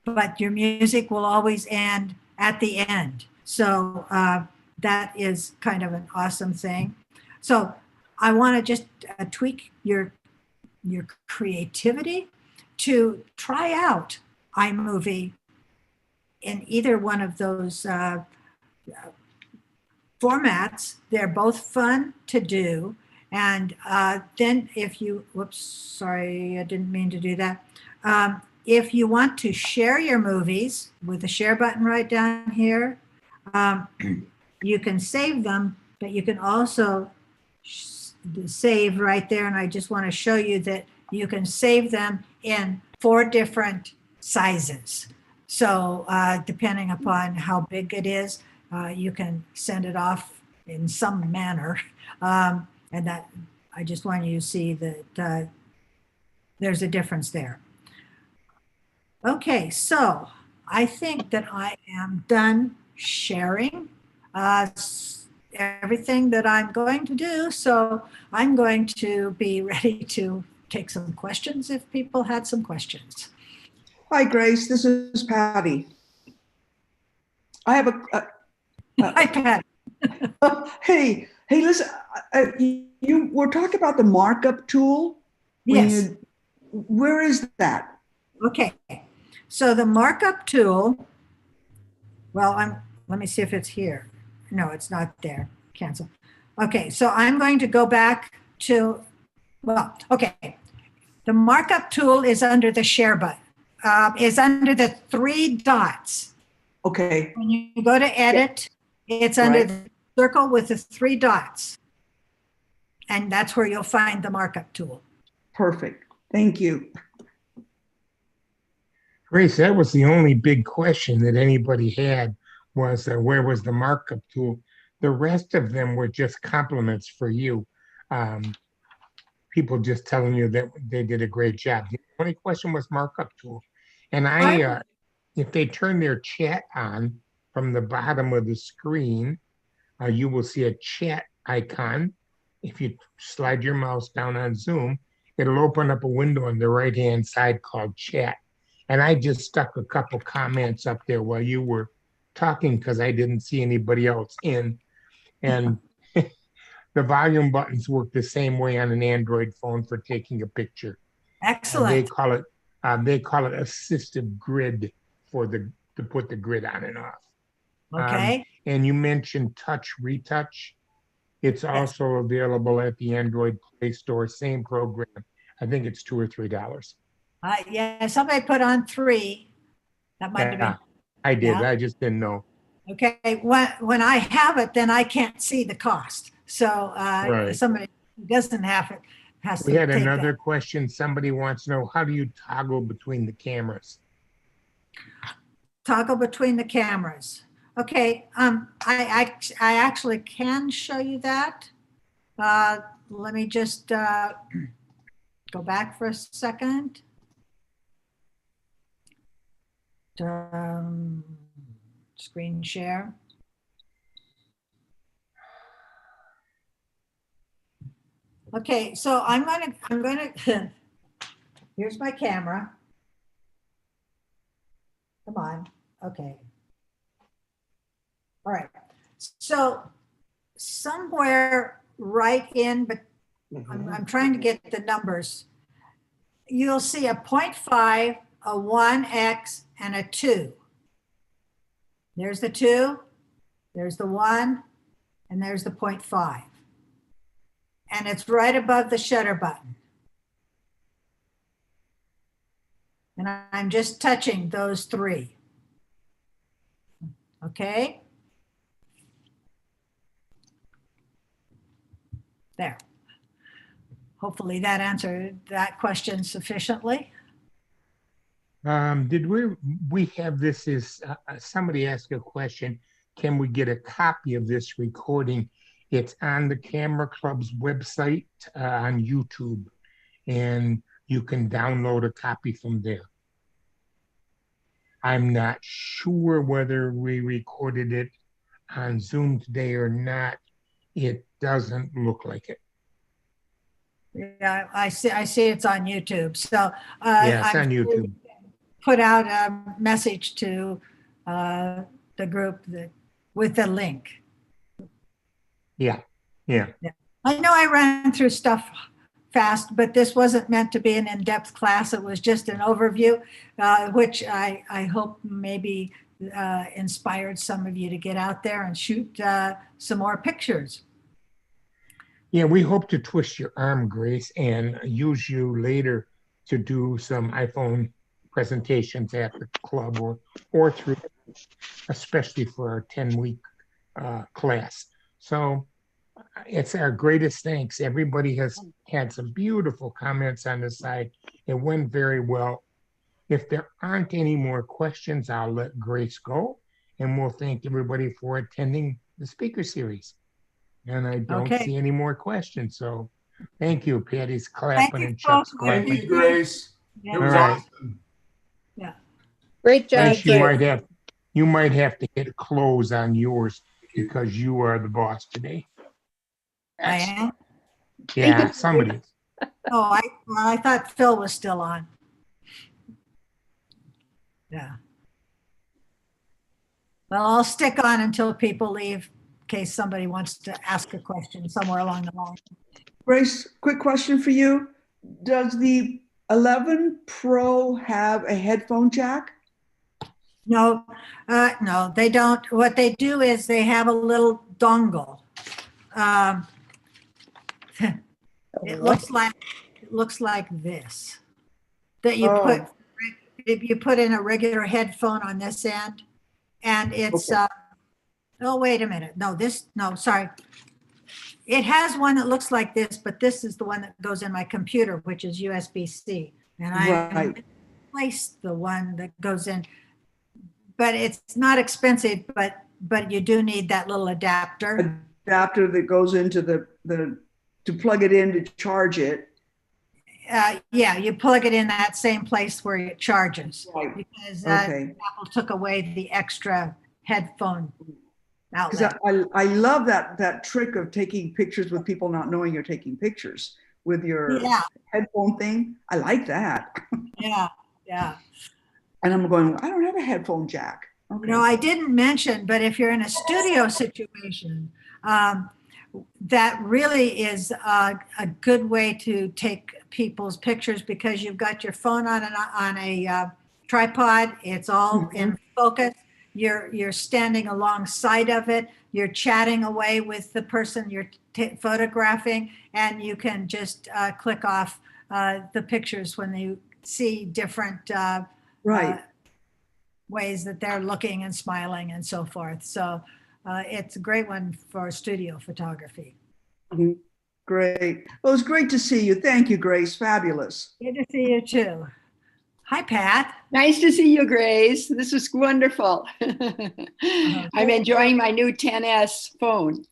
but your music will always end at the end. So that is kind of an awesome thing. So I want to just tweak your creativity to try out iMovie in either one of those formats. They're both fun to do. And then if you, whoops, sorry, I didn't mean to do that. If you want to share your movies with the share button right down here, you can save them, but you can also save right there. And I just want to show you that you can save them in 4 different sizes. So depending upon how big it is, you can send it off in some manner. And that, I just want you to see that there's a difference there. Okay, so I think that I am done sharing everything that I'm going to do. So I'm going to be ready to take some questions if people had some questions. Hi, Grace. This is Patty. I have Hi, Pat. Hey, listen. You were talking about the markup tool. Yes. Where is that? Okay. So the markup tool. Well, let me see if it's here. No, it's not there. Cancel. Okay. So I'm going to go back to. Well, okay. The markup tool is under the share button. Is under the 3 dots. Okay. When you go to edit, it's under the circle with the 3 dots. And that's where you'll find the markup tool. Perfect. Thank you. Grace, that was the only big question that anybody had was where was the markup tool? The rest of them were just compliments for you. People just telling you that they did a great job. The only question was markup tool. And if they turn their chat on from the bottom of the screen, you will see a chat icon. If you slide your mouse down on Zoom, it'll open up a window on the right-hand side called chat. And I just stuck a couple comments up there while you were talking because I didn't see anybody else in. And the volume buttons work the same way on an Android phone for taking a picture. Excellent. They call it assistive grid to put the grid on and off. Okay. And you mentioned touch retouch. It's also available at the Android Play Store, same program. I think it's $2 or $3. Yeah, somebody put on 3. That might have been. I did. Yeah. I just didn't know. Okay. When I have it, then I can't see the cost. So Right. somebody who doesn't have it has We to had take another that. question. Somebody wants to know, how do you toggle between the cameras? Toggle between the cameras. Okay. I actually can show you that. Let me just go back for a second. Screen share. Okay, so I'm gonna here's my camera. Come on. Okay. All right. So somewhere right in, but I'm trying to get the numbers. You'll see a 0.5, a 1x, and a 2. There's the 2, there's the 1, and there's the 0.5. And it's right above the shutter button. And I'm just touching those 3. Okay? There. Hopefully that answered that question sufficiently. Did we have this is somebody asked a question, can we get a copy of this recording? It's on the Camera Club's website on YouTube, and you can download a copy from there. I'm not sure whether we recorded it on Zoom today or not. It doesn't look like it. Yeah, I see it's on YouTube. So Yeah, it's on YouTube. Put out a message to the group with the link. Yeah. I know I ran through stuff fast, but this wasn't meant to be an in-depth class. It was just an overview, which I hope maybe inspired some of you to get out there and shoot some more pictures. Yeah, we hope to twist your arm, Grace, and use you later to do some iPhone presentations at the club or through, especially for our 10-week class. So it's our greatest thanks. Everybody has had some beautiful comments on the side. It went very well. If there aren't any more questions, I'll let Grace go, and we'll thank everybody for attending the speaker series. And I don't see any more questions. So thank you. Patty's clapping and Chuck's clapping. Thank you, Grace. Yeah. It was All right. awesome. Yeah. Great job. Grace, you might have to hit close on yours because you are the boss today. I am? Yeah, somebody. Oh, I thought Phil was still on. Yeah. Well, I'll stick on until people leave in case somebody wants to ask a question somewhere along the line. Grace, quick question for you. Does the 11 Pro have a headphone jack? No, no, they don't. What they do is they have a little dongle. It looks like this. That you put, if you put in a regular headphone on this end, and it's oh, wait a minute. No, sorry. It has one that looks like this, but this is the one that goes in my computer, which is USB-C. And I replaced the one that goes in, but it's not expensive, but but you do need that little adapter. Adapter that goes into to plug it in to charge it. Yeah, you plug it in that same place where it charges. Right. Because Okay. Apple took away the extra headphone Because outlet. I love that trick of taking pictures with people not knowing you're taking pictures with your Yeah, headphone thing. I like that. yeah. And I'm going, I don't have a headphone jack. Okay. You know, I didn't mention, but if you're in a studio situation, that really is a good way to take people's pictures because you've got your phone on a tripod. It's all in focus. You're standing alongside of it. You're chatting away with the person you're photographing, and you can just click off the pictures when you see different Right. ways that they're looking and smiling and so forth. So it's a great one for studio photography. Great. Well, it was great to see you. Thank you, Grace. Fabulous. Good to see you too. Hi, Pat. Nice to see you, Grace. This is wonderful. I'm enjoying my new 10S phone.